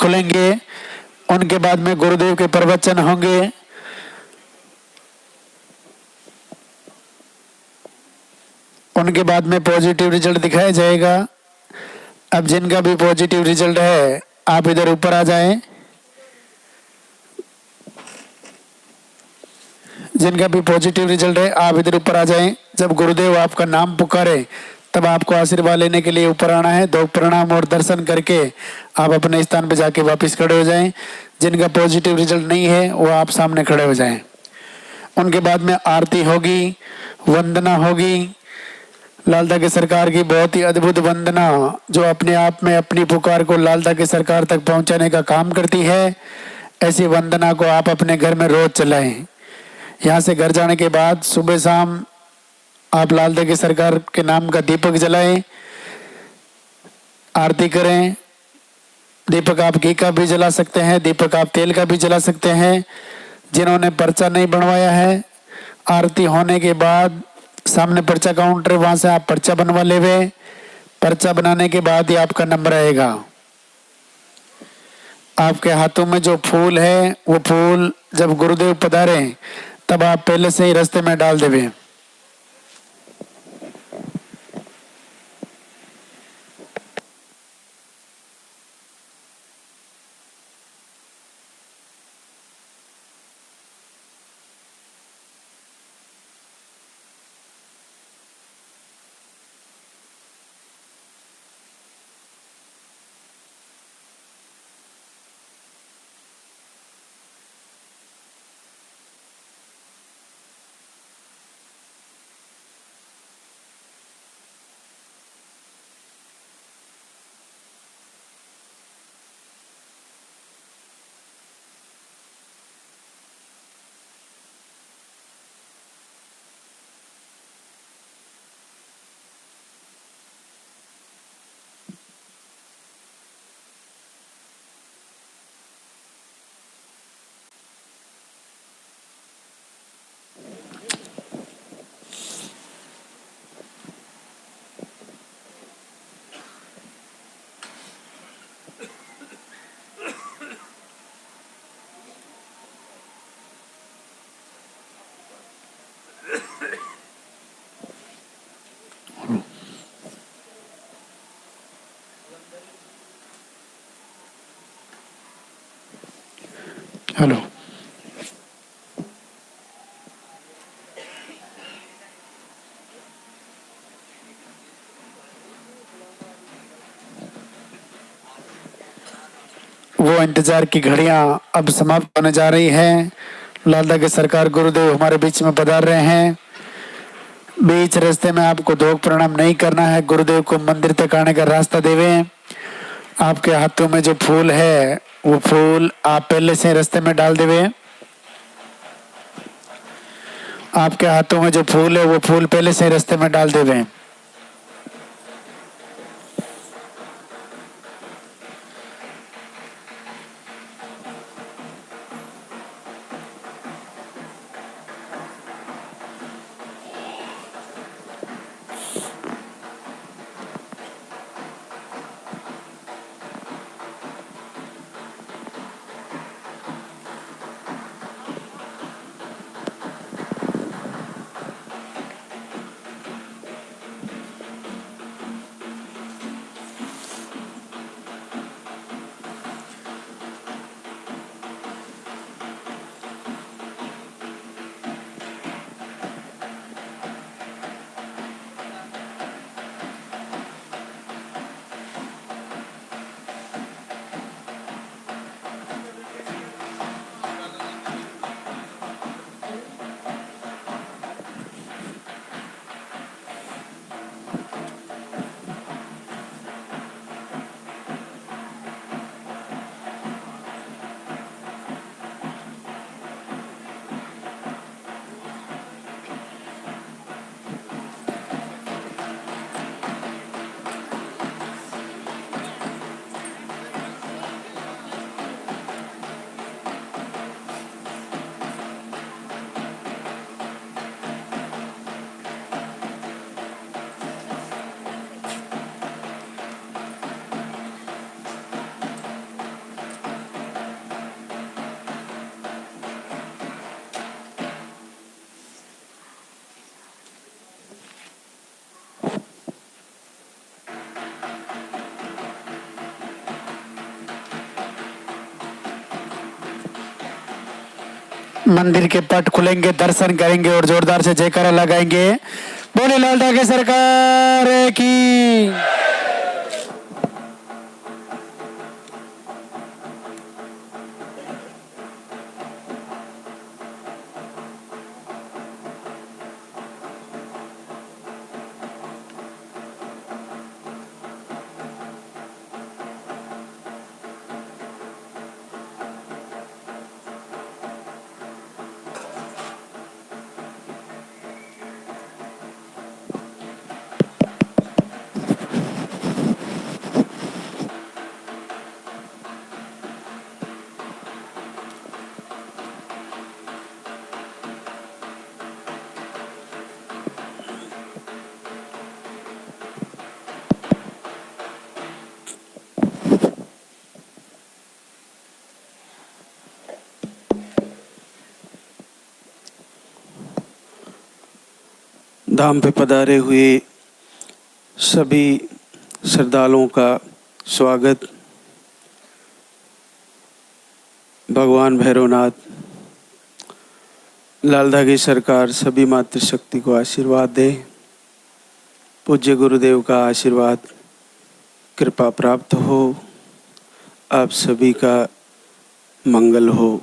खुलेंगे। उनके बाद में गुरुदेव के प्रवचन होंगे। उनके बाद में पॉजिटिव रिजल्ट दिखाया जाएगा। अब जिनका भी पॉजिटिव रिजल्ट है आप इधर ऊपर आ जाएं। जिनका भी पॉजिटिव रिजल्ट है आप इधर ऊपर आ जाएं। जब गुरुदेव आपका नाम पुकारे तब आपको आशीर्वाद लेने के लिए ऊपर आना है। 2 प्रणाम और दर्शन करके आप अपने स्थान पर जाके वापस खड़े हो जाएं। जिनका पॉजिटिव रिजल्ट नहीं है वो आप सामने खड़े हो जाएं। उनके बाद में आरती होगी, वंदना होगी। लालदा की सरकार की बहुत ही अद्भुत वंदना जो अपने आप में अपनी पुकार को लालदा की सरकार तक पहुंचाने का काम करती है। ऐसी वंदना को आप अपने घर में रोज चलाएं। यहाँ से घर जाने के बाद सुबह शाम आप लालदा की सरकार के नाम का दीपक जलाएं, आरती करें। दीपक आप घी का भी जला सकते हैं, दीपक आप तेल का भी जला सकते हैं। जिन्होंने पर्चा नहीं बनवाया है, आरती होने के बाद सामने पर्चा काउंटर है, वहां से आप पर्चा बनवा लेवे। पर्चा बनाने के बाद ही आपका नंबर आएगा। आपके हाथों में जो फूल है वो फूल जब गुरुदेव पधारे तब आप पहले से ही रास्ते में डाल देवे। हेलो, वो इंतजार की घड़ियां अब समाप्त होने जा रही हैं। लालदा के सरकार गुरुदेव हमारे बीच में पधार रहे हैं। बीच रास्ते में आपको 2 प्रणाम नहीं करना है। गुरुदेव को मंदिर तक आने का रास्ता देवे। आपके हाथों में जो फूल है वो फूल आप पहले से रास्ते में डाल देवे। आपके हाथों में जो फूल है वो फूल पहले से रास्ते में डाल देवे। मंदिर के पट खुलेंगे, दर्शन करेंगे और जोरदार से जयकारा लगाएंगे। बोले लाल ठाकरे सरकार की। धाम पे पधारे हुए सभी श्रद्धालुओं का स्वागत। भगवान भैरवनाथ, लाल ठाकरे सरकार सभी मातृशक्ति को आशीर्वाद दे। पूज्य गुरुदेव का आशीर्वाद कृपा प्राप्त हो। आप सभी का मंगल हो।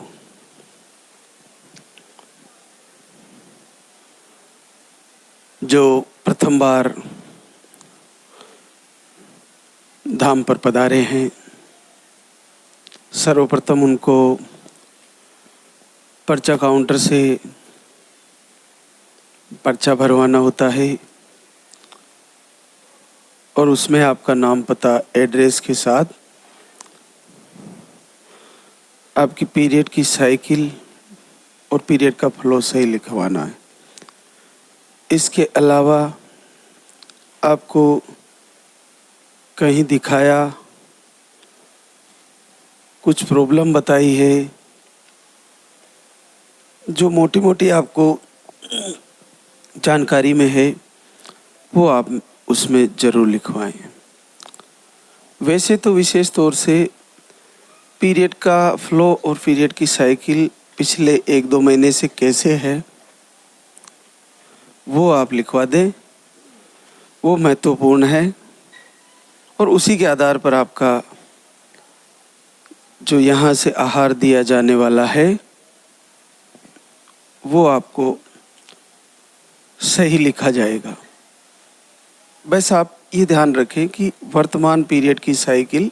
जो प्रथम बार धाम पर पधारे हैं, सर्वप्रथम उनको पर्चा काउंटर से पर्चा भरवाना होता है और उसमें आपका नाम, पता, एड्रेस के साथ आपकी पीरियड की साइकिल और पीरियड का फ्लो सही लिखवाना है। इसके अलावा आपको कहीं दिखाया, कुछ प्रॉब्लम बताई है, जो मोटी मोटी आपको जानकारी में है वो आप उसमें ज़रूर लिखवाएं। वैसे तो विशेष तौर से पीरियड का फ्लो और पीरियड की साइकिल पिछले 1-2 महीने से कैसे है वो आप लिखवा दें, वो महत्वपूर्ण है। और उसी के आधार पर आपका जो यहाँ से आहार दिया जाने वाला है वो आपको सही लिखा जाएगा। बस आप ये ध्यान रखें कि वर्तमान पीरियड की साइकिल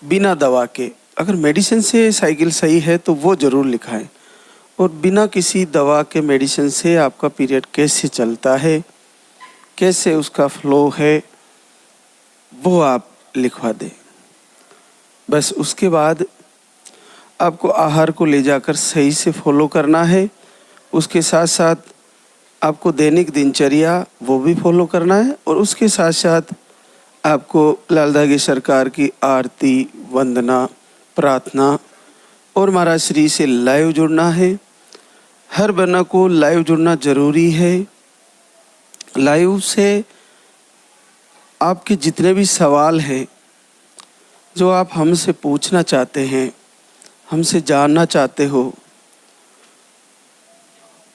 बिना दवा के, अगर मेडिसिन से साइकिल सही है तो वो ज़रूर लिखाएं, और बिना किसी दवा के मेडिसिन से आपका पीरियड कैसे चलता है, कैसे उसका फ्लो है, वो आप लिखवा दें। बस उसके बाद आपको आहार को ले जाकर सही से फॉलो करना है। उसके साथ साथ आपको दैनिक दिनचर्या वो भी फॉलो करना है, और उसके साथ साथ आपको लाल ठाकरे सरकार की आरती, वंदना, प्रार्थना और महाराज श्री से लाइव जुड़ना है। हर बना को लाइव जुड़ना ज़रूरी है। लाइव से आपके जितने भी सवाल हैं जो आप हमसे पूछना चाहते हैं, हमसे जानना चाहते हो,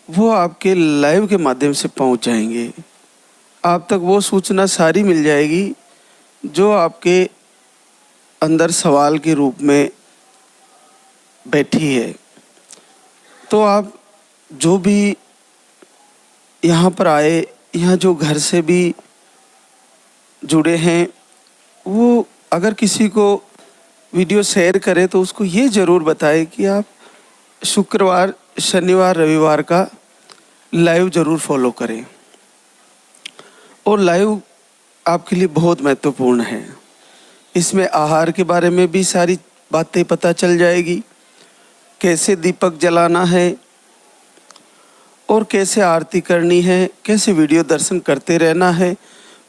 वो आपके लाइव के माध्यम से पहुंच जाएंगे। आप तक वो सूचना सारी मिल जाएगी जो आपके अंदर सवाल के रूप में बैठी है। तो आप जो भी यहाँ पर आए, यहाँ जो घर से भी जुड़े हैं, वो अगर किसी को वीडियो शेयर करें तो उसको ये ज़रूर बताएं कि आप शुक्रवार, शनिवार, रविवार का लाइव ज़रूर फॉलो करें। और लाइव आपके लिए बहुत महत्वपूर्ण है। इसमें आहार के बारे में भी सारी बातें पता चल जाएगी, कैसे दीपक जलाना है और कैसे आरती करनी है, कैसे वीडियो दर्शन करते रहना है।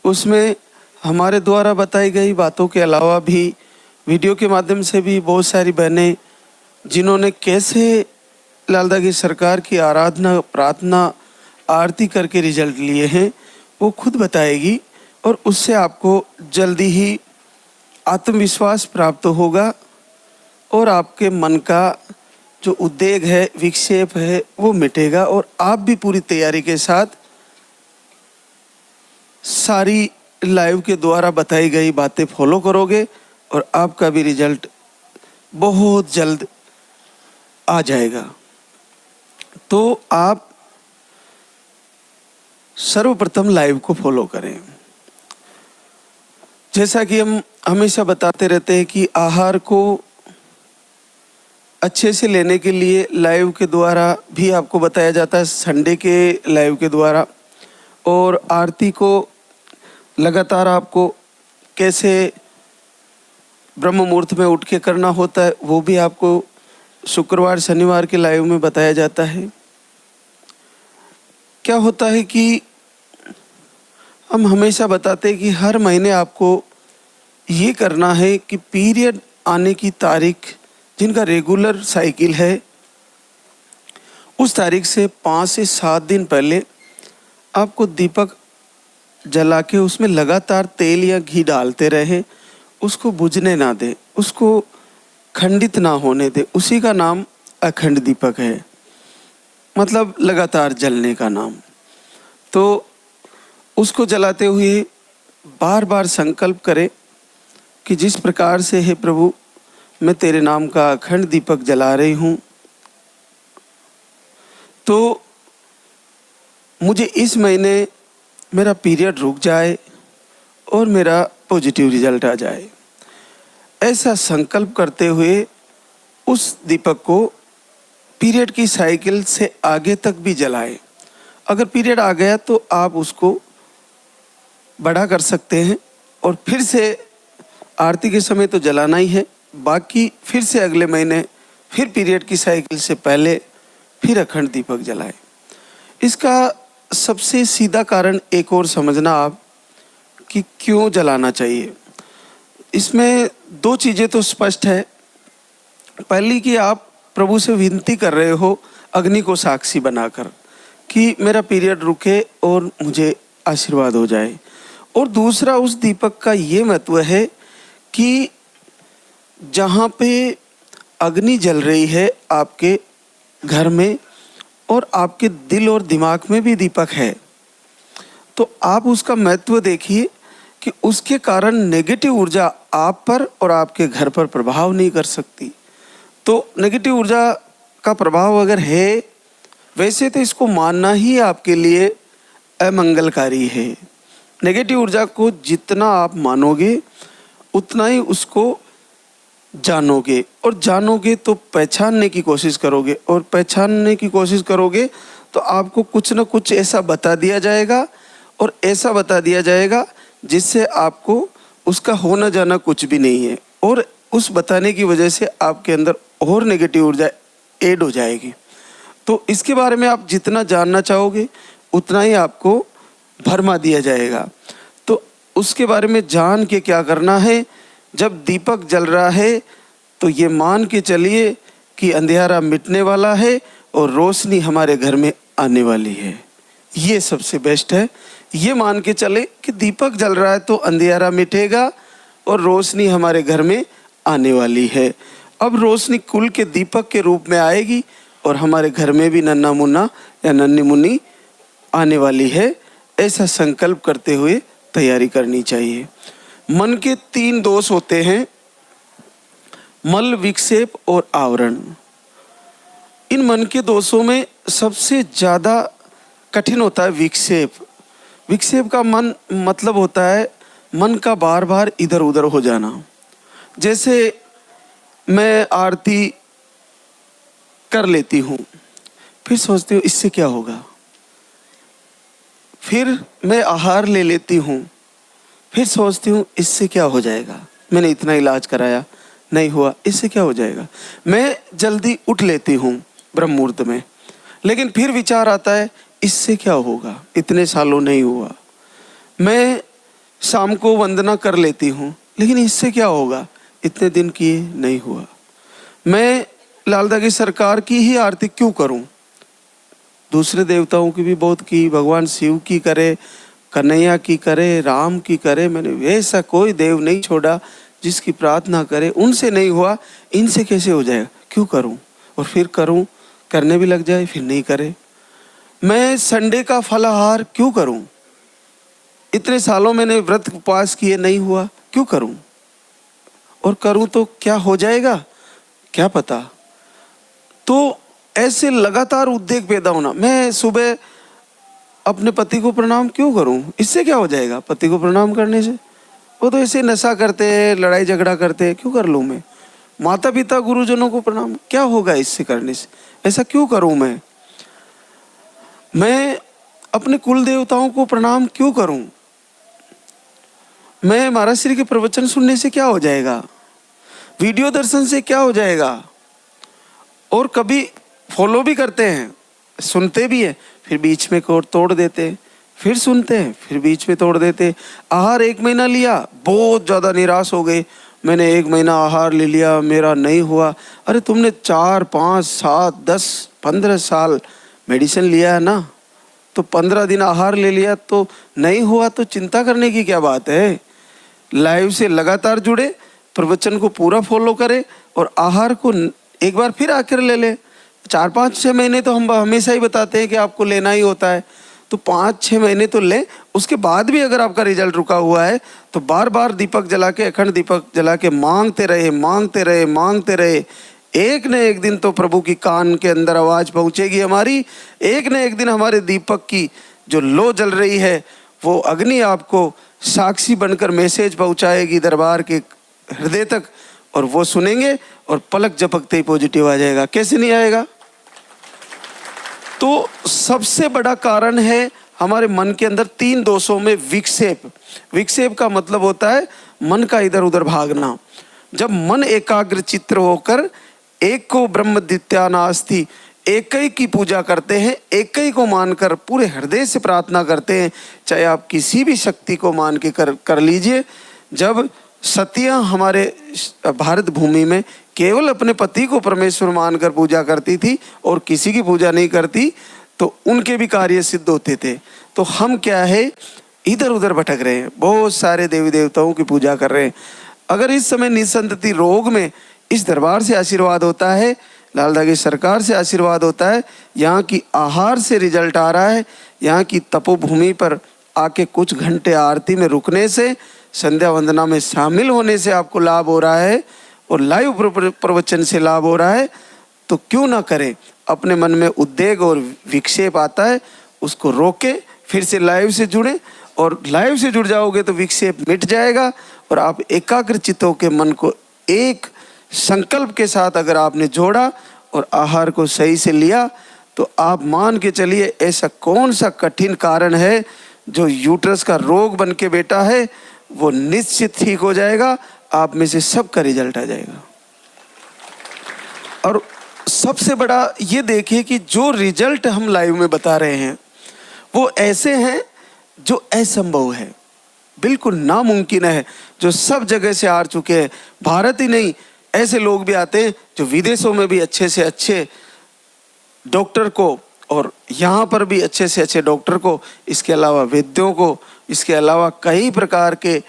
उसमें हमारे द्वारा बताई गई बातों के अलावा भी वीडियो के माध्यम से भी बहुत सारी बहनें जिन्होंने कैसे लाल ठाकरे सरकार की आराधना, प्रार्थना, आरती करके रिजल्ट लिए हैं वो खुद बताएगी, और उससे आपको जल्दी ही आत्मविश्वास प्राप्त होगा और आपके मन का जो उद्वेग है, विक्षेप है, वो मिटेगा और आप भी पूरी तैयारी के साथ सारी लाइव के द्वारा बताई गई बातें फॉलो करोगे और आपका भी रिजल्ट बहुत जल्द आ जाएगा। तो आप सर्वप्रथम लाइव को फॉलो करें। जैसा कि हम हमेशा बताते रहते हैं कि आहार को अच्छे से लेने के लिए लाइव के द्वारा भी आपको बताया जाता है, संडे के लाइव के द्वारा, और आरती को लगातार आपको कैसे ब्रह्म मुहूर्त में उठ के करना होता है वो भी आपको शुक्रवार शनिवार के लाइव में बताया जाता है। क्या होता है कि हम हमेशा बताते हैं कि हर महीने आपको ये करना है कि पीरियड आने की तारीख, जिनका रेगुलर साइकिल है, उस तारीख से 5 से 7 दिन पहले आपको दीपक जला के उसमें लगातार तेल या घी डालते रहे, उसको बुझने ना दे, उसको खंडित ना होने दे। उसी का नाम अखंड दीपक है, मतलब लगातार जलने का नाम। तो उसको जलाते हुए बार बार संकल्प करें कि जिस प्रकार से हे प्रभु मैं तेरे नाम का अखंड दीपक जला रही हूँ, तो मुझे इस महीने मेरा पीरियड रुक जाए और मेरा पॉजिटिव रिजल्ट आ जाए। ऐसा संकल्प करते हुए उस दीपक को पीरियड की साइकिल से आगे तक भी जलाएं। अगर पीरियड आ गया तो आप उसको बड़ा कर सकते हैं और फिर से आरती के समय तो जलाना ही है, बाकी फिर से अगले महीने फिर पीरियड की साइकिल से पहले फिर अखंड दीपक जलाएं। इसका सबसे सीधा कारण एक और समझना आप कि क्यों जलाना चाहिए। इसमें 2 चीज़ें तो स्पष्ट है। पहली कि आप प्रभु से विनती कर रहे हो अग्नि को साक्षी बनाकर कि मेरा पीरियड रुके और मुझे आशीर्वाद हो जाए। और दूसरा उस दीपक का ये महत्व है कि जहाँ पे अग्नि जल रही है आपके घर में और आपके दिल और दिमाग में भी दीपक है, तो आप उसका महत्व देखिए कि उसके कारण नेगेटिव ऊर्जा आप पर और आपके घर पर प्रभाव नहीं कर सकती। तो नेगेटिव ऊर्जा का प्रभाव अगर है, वैसे तो इसको मानना ही आपके लिए अमंगलकारी है। नेगेटिव ऊर्जा को जितना आप मानोगे उतना ही उसको जानोगे, और जानोगे तो पहचानने की कोशिश करोगे, और पहचानने की कोशिश करोगे तो आपको कुछ न कुछ ऐसा बता दिया जाएगा, और ऐसा बता दिया जाएगा जिससे आपको उसका होना जाना कुछ भी नहीं है, और उस बताने की वजह से आपके अंदर और नेगेटिव ऊर्जा ऐड हो जाएगी। तो इसके बारे में आप जितना जानना चाहोगे उतना ही आपको भरमा दिया जाएगा। तो उसके बारे में जान के क्या करना है, जब दीपक जल रहा है तो ये मान के चलिए कि अंधेरा मिटने वाला है और रोशनी हमारे घर में आने वाली है। ये सबसे बेस्ट है। ये मान के चले कि दीपक जल रहा है तो अंधेरा मिटेगा और रोशनी हमारे घर में आने वाली है। अब रोशनी कुल के दीपक के रूप में आएगी और हमारे घर में भी नन्ना मुन्ना या नन्नी मुन्नी आने वाली है। ऐसा संकल्प करते हुए तैयारी करनी चाहिए। मन के 3 दोष होते हैं, मल, विक्षेप और आवरण। इन मन के दोषों में सबसे ज़्यादा कठिन होता है विक्षेप। विक्षेप का मन मतलब होता है मन का बार बार इधर उधर हो जाना। जैसे मैं आरती कर लेती हूँ, फिर सोचती हूँ इससे क्या होगा, फिर मैं आहार ले लेती हूँ, फिर सोचती हूँ इससे क्या हो जाएगा, मैंने इतना इलाज कराया नहीं हुआ, इससे क्या हो जाएगा। मैं जल्दी उठ लेती हूँ ब्रह्म मुहूर्त में, लेकिन फिर विचार आता है इससे क्या होगा, इतने सालों नहीं हुआ। मैं शाम को वंदना कर लेती हूँ, लेकिन इससे क्या होगा, इतने दिन किए नहीं हुआ। मैं लालदा की सरकार की ही आरती क्यों करूं, दूसरे देवताओं की भी बहुत की, भगवान शिव की करे, कन्हैया की करे, राम की करे, मैंने ऐसा कोई देव नहीं छोड़ा जिसकी प्रार्थना करे, उनसे नहीं हुआ, इनसे कैसे हो जाएगा, क्यों करूं। और फिर करूं, करने भी लग जाए, फिर नहीं करे। मैं संडे का फलाहार क्यों करूं? इतने सालों मैंने व्रत उपवास किए, नहीं हुआ, क्यों करूं? और करूं तो क्या हो जाएगा, क्या पता। तो ऐसे लगातार उद्वेग पैदा होना। मैं सुबह अपने पति को प्रणाम क्यों करूं? इससे क्या हो जाएगा पति को प्रणाम करने से? वो तो ऐसे नशा करते हैं, लड़ाई झगड़ा करते हैं, क्यों कर लूं मैं? माता पिता गुरुजनों को प्रणाम, क्या होगा इससे करने से? ऐसा क्यों करूं मैं? मैं अपने कुल देवताओं को प्रणाम क्यों करूं? मैं महाराज श्री के प्रवचन सुनने से क्या हो जाएगा? वीडियो दर्शन से क्या हो जाएगा? और कभी फॉलो भी करते हैं, सुनते भी हैं, फिर बीच में तोड़ देते हैं, फिर सुनते हैं, फिर बीच में तोड़ देते हैं। आहार 1 महीना लिया, बहुत ज़्यादा निराश हो गए, मैंने 1 महीना आहार ले लिया, मेरा नहीं हुआ। अरे तुमने 4, 5, 7, 10, 15 साल मेडिसिन लिया है ना, तो 15 दिन आहार ले लिया तो नहीं हुआ, तो चिंता करने की क्या बात है? लाइव से लगातार जुड़े, प्रवचन को पूरा फॉलो करें और आहार को एक बार फिर आकर ले ले। 4, 5, 6 महीने तो हम हमेशा ही बताते हैं कि आपको लेना ही होता है, तो 5, 6 महीने तो ले। उसके बाद भी अगर आपका रिजल्ट रुका हुआ है तो बार बार दीपक जला के, अखंड दीपक जला के मांगते रहे, मांगते रहे, मांगते रहे। एक न एक दिन तो प्रभु की कान के अंदर आवाज पहुंचेगी हमारी। एक न एक दिन हमारे दीपक की जो लो जल रही है वो अग्नि आपको साक्षी बनकर मैसेज पहुंचाएगी दरबार के हृदय तक, और वो सुनेंगे और पलक झपकते ही पॉजिटिव आ जाएगा। कैसे नहीं आएगा? तो सबसे बड़ा कारण है हमारे मन के अंदर 3 दोषों में विक्षेप। विक्षेप का मतलब होता है मन का इधर उधर भागना। जब मन एकाग्र चित्त होकर एक को ब्रह्म द्वितीया नास्ति, एक ही की पूजा करते हैं, एक ही को मानकर पूरे हृदय से प्रार्थना करते हैं, चाहे आप किसी भी शक्ति को मान के कर लीजिए। जब सतियां हमारे भारत भूमि में केवल अपने पति को परमेश्वर मानकर पूजा करती थी और किसी की पूजा नहीं करती, तो उनके भी कार्य सिद्ध होते थे। तो हम क्या है, इधर उधर भटक रहे हैं, बहुत सारे देवी देवताओं की पूजा कर रहे हैं। अगर इस समय निसंतति रोग में इस दरबार से आशीर्वाद होता है, लालदा की सरकार से आशीर्वाद होता है, यहाँ की आहार से रिजल्ट आ रहा है, यहाँ की तपोभूमि पर आके कुछ घंटे आरती में रुकने से, संध्या वंदना में शामिल होने से आपको लाभ हो रहा है और लाइव प्रवचन से लाभ हो रहा है, तो क्यों ना करें? अपने मन में उद्वेग और विक्षेप आता है, उसको रोके, फिर से लाइव से जुड़े, और लाइव से जुड़ जाओगे तो विक्षेप मिट जाएगा और आप एकाग्र चित्त होकर मन को एक संकल्प के साथ अगर आपने जोड़ा और आहार को सही से लिया, तो आप मान के चलिए ऐसा कौन सा कठिन कारण है जो यूट्रस का रोग बन के बैठा है, वो निश्चित ठीक हो जाएगा। आप में से सबका रिजल्ट आ जाएगा। और सबसे बड़ा ये देखिए कि जो रिजल्ट हम लाइव में बता रहे हैं वो ऐसे हैं जो असंभव है, बिल्कुल नामुमकिन है, जो सब जगह से आ चुके हैं। भारत ही नहीं, ऐसे लोग भी आते हैं जो विदेशों में भी अच्छे से अच्छे डॉक्टर को, और यहाँ पर भी अच्छे से अच्छे डॉक्टर को, इसके अलावा वैद्यों को, इसके अलावा कई प्रकार के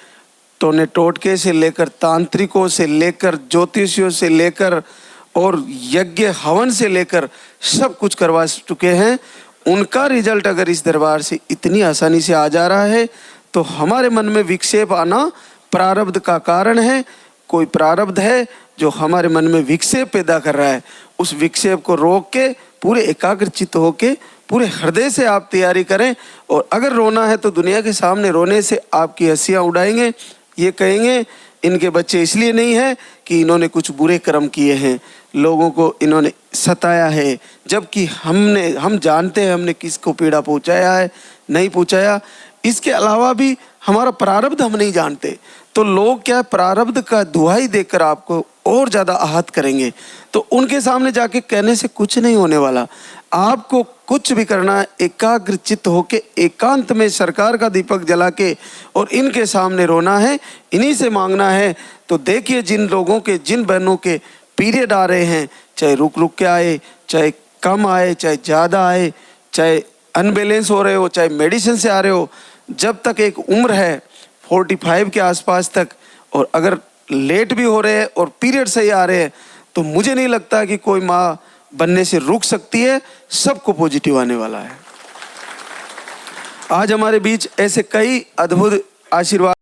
टोने टोटके से लेकर, तांत्रिकों से लेकर, ज्योतिषियों से लेकर और यज्ञ हवन से लेकर सब कुछ करवा चुके हैं। उनका रिजल्ट अगर इस दरबार से इतनी आसानी से आ जा रहा है तो हमारे मन में विक्षेप आना प्रारब्ध का कारण है। कोई प्रारब्ध है जो हमारे मन में विक्षेप पैदा कर रहा है, उस विक्षेप को रोक के पूरे एकाग्र चित्त होके पूरे हृदय से आप तैयारी करें। और अगर रोना है तो दुनिया के सामने रोने से आपकी हंसियां उड़ाएंगे, ये कहेंगे इनके बच्चे इसलिए नहीं है कि इन्होंने कुछ बुरे कर्म किए हैं, लोगों को इन्होंने सताया है, जबकि हम जानते हैं हमने किसको पीड़ा पहुंचाया है, नहीं पहुंचाया। इसके अलावा भी हमारा प्रारब्ध हम नहीं जानते, तो लोग क्या प्रारब्ध का दुहाई देकर आपको और ज़्यादा आहत करेंगे। तो उनके सामने जाके कहने से कुछ नहीं होने वाला। आपको कुछ भी करना है, एकाग्र चित्त होके एकांत में सरकार का दीपक जला के और इनके सामने रोना है, इन्हीं से मांगना है। तो देखिए जिन लोगों के, जिन बहनों के पीरियड आ रहे हैं, चाहे रुक रुक के आए, चाहे कम आए, चाहे ज़्यादा आए, चाहे अनबैलेंस हो रहे हो, चाहे मेडिसिन से आ रहे हो, जब तक एक उम्र है 45 के आसपास तक, और अगर लेट भी हो रहे हैं और पीरियड सही आ रहे हैं, तो मुझे नहीं लगता कि कोई माँ बनने से रुक सकती है, सबको पॉजिटिव आने वाला है। आज हमारे बीच ऐसे कई अद्भुत आशीर्वाद